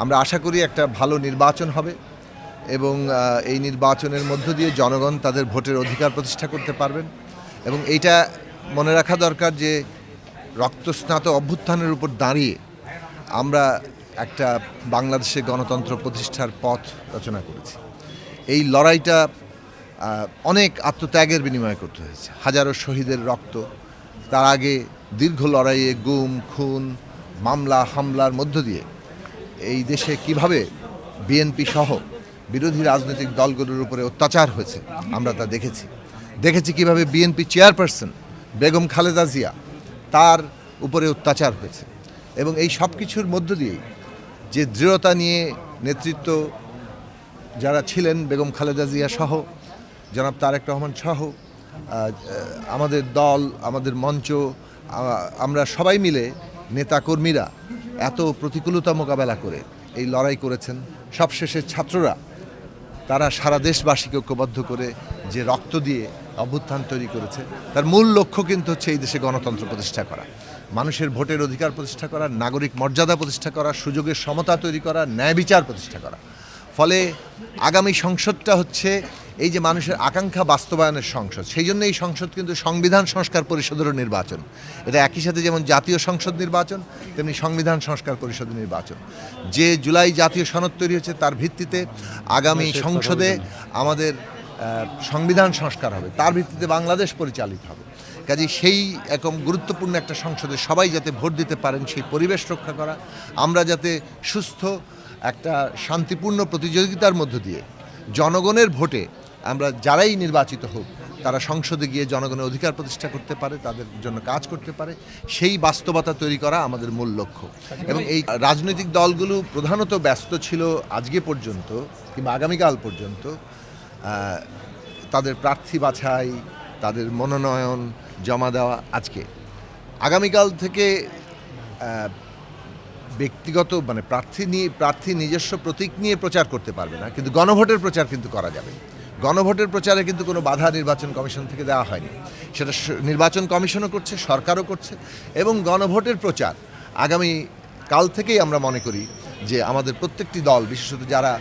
আমরা আশা করি একটা ভালো নির্বাচন হবে এবং এই নির্বাচনের মধ্য দিয়ে জনগণ তাদের ভোটের অধিকার প্রতিষ্ঠা করতে পারবেন এবং এইটা মনে রাখা দরকার যে রক্তস্নাত অভ্যুত্থানের উপর দাঁড়িয়ে আমরা একটা বাংলাদেশে গণতন্ত্র প্রতিষ্ঠার পথ রচনা করেছি। এই লড়াইটা অনেক আত্মত্যাগের বিনিময়ে করতে হয়েছে, হাজারো শহীদের রক্ত, তার আগে দীর্ঘ লড়াইয়ে গুম খুন মামলা হামলার মধ্য দিয়ে এই দেশে কিভাবে বিএনপি সহ বিরোধী রাজনৈতিক দলগুলোর উপরে অত্যাচার হয়েছে আমরা তা দেখেছি কিভাবে বিএনপি চেয়ারপারসন বেগম খালেদা জিয়া তার উপরে অত্যাচার হয়েছে এবং এই সব কিছুর মধ্য দিয়েই যে দৃঢ়তা নিয়ে নেতৃত্ব যারা ছিলেন বেগম খালেদা জিয়া সহ জনাব তারেক রহমান সহ আমাদের দল আমাদের মঞ্চ আমরা সবাই মিলে নেতাকর্মীরা এত প্রতিকূলতা মোকাবেলা করে এই লড়াই করেছেন। সবশেষে ছাত্ররা তারা সারা দেশবাসীকে ঐক্যবদ্ধ করে যে রক্ত দিয়ে অভ্যুত্থান তৈরি করেছে তার মূল লক্ষ্য কিন্তু হচ্ছে এই দেশে গণতন্ত্র প্রতিষ্ঠা করা, মানুষের ভোটের অধিকার প্রতিষ্ঠা করা, নাগরিক মর্যাদা প্রতিষ্ঠা করা, সুযোগের সমতা তৈরি করা, ন্যায় বিচার প্রতিষ্ঠা করা। ফলে আগামী সংসদটা হচ্ছে এই যে মানুষের আকাঙ্ক্ষা বাস্তবায়নের সংসদ, সেই জন্য এই সংসদ কিন্তু সংবিধান সংস্কার পরিষদেরও নির্বাচন। এটা একই সাথে যেমন জাতীয় সংসদ নির্বাচন তেমনি সংবিধান সংস্কার পরিষদের নির্বাচন। যে জুলাই জাতীয় সনদ তৈরি হয়েছে তার ভিত্তিতে আগামী সংসদে আমাদের সংবিধান সংস্কার হবে, তার ভিত্তিতে বাংলাদেশ পরিচালিত হবে। কাজে সেই একদম গুরুত্বপূর্ণ একটা সংসদে সবাই যাতে ভোট দিতে পারেন সেই পরিবেশ রক্ষা করা, আমরা যাতে সুস্থ একটা শান্তিপূর্ণ প্রতিযোগিতার মধ্য দিয়ে জনগণের ভোটে আমরা যারাই নির্বাচিত হোক তারা সংসদে গিয়ে জনগণের অধিকার প্রতিষ্ঠা করতে পারে, তাদের জন্য কাজ করতে পারে, সেই বাস্তবতা তৈরি করা আমাদের মূল লক্ষ্য। এবং এই রাজনৈতিক দলগুলো প্রধানত ব্যস্ত ছিল আজকে পর্যন্ত কিংবা আগামীকাল পর্যন্ত তাদের প্রার্থী বাছাই, তাদের মনোনয়ন জমা দেওয়া। আগামীকাল থেকে ব্যক্তিগত প্রার্থী নিজস্ব প্রতীক নিয়ে প্রচার করতে পারবে না, কিন্তু গণভোটের প্রচার কিন্তু করা যাবে। গণভোটের প্রচারে কিন্তু কোনো বাধা নির্বাচন কমিশন থেকে দেওয়া হয়নি, সেটা নির্বাচন কমিশনও করছে, সরকারও করছে। এবং গণভোটের প্রচার আগামী কাল থেকেই আমরা মনে করি যে আমাদের প্রত্যেকটি দল, বিশেষত যারা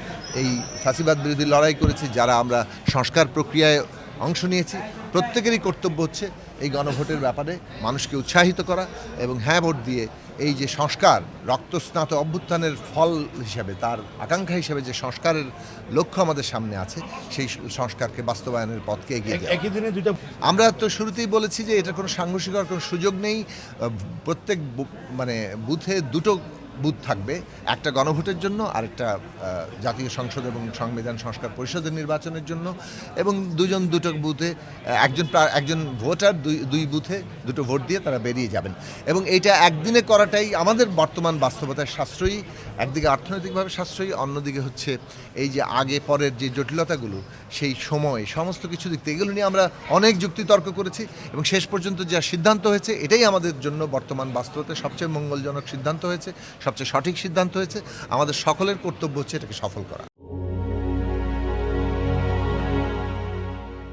এই ফ্যাসিবাদ বিরোধী লড়াই করেছি, যারা আমরা সংস্কার প্রক্রিয়ায় অংশ নিয়েছি, প্রত্যেকেরই কর্তব্য হচ্ছে এই গণভোটের ব্যাপারে মানুষকে উৎসাহিত করা এবং হ্যাঁ ভোট দিয়ে এই যে সংস্কার রক্তস্নাত অভ্যুত্থানের ফল হিসাবে, তার আকাঙ্ক্ষা হিসাবে যে সংস্কারের লক্ষ্য আমাদের সামনে আছে সেই সংস্কারকে বাস্তবায়নের পথকে এগিয়ে দেওয়া। আমরা তো শুরুতেই বলেছি যে এটা কোনো সাংঘর্ষিক হওয়ার কোনো সুযোগ নেই। প্রত্যেক বুথে দুটো বুথ থাকবে, একটা গণভোটের জন্য আর একটা জাতীয় সংসদ এবং সংবিধান সংস্কার পরিষদের নির্বাচনের জন্য, এবং দুটো বুথে একজন ভোটার দুই বুথে দুটো ভোট দিয়ে তারা বেরিয়ে যাবেন। এবং এইটা একদিনে করাটাই আমাদের বর্তমান বাস্তবতায় সাশ্রয়ী, একদিকে অর্থনৈতিকভাবে সাশ্রয়ী, অন্যদিকে হচ্ছে এই যে আগে পরের যে জটিলতাগুলো, সেই সময় সমস্ত কিছু দিক থেকে এগুলো নিয়ে আমরা অনেক যুক্তিতর্ক করেছি এবং শেষ পর্যন্ত যা সিদ্ধান্ত হয়েছে এটাই আমাদের জন্য বর্তমান বাস্তবতায় সবচেয়ে মঙ্গলজনক সিদ্ধান্ত হয়েছে, সবচেয়ে সঠিক সিদ্ধান্ত হয়েছে। আমাদের সকলের কর্তব্য হচ্ছে এটাকে সফল করা।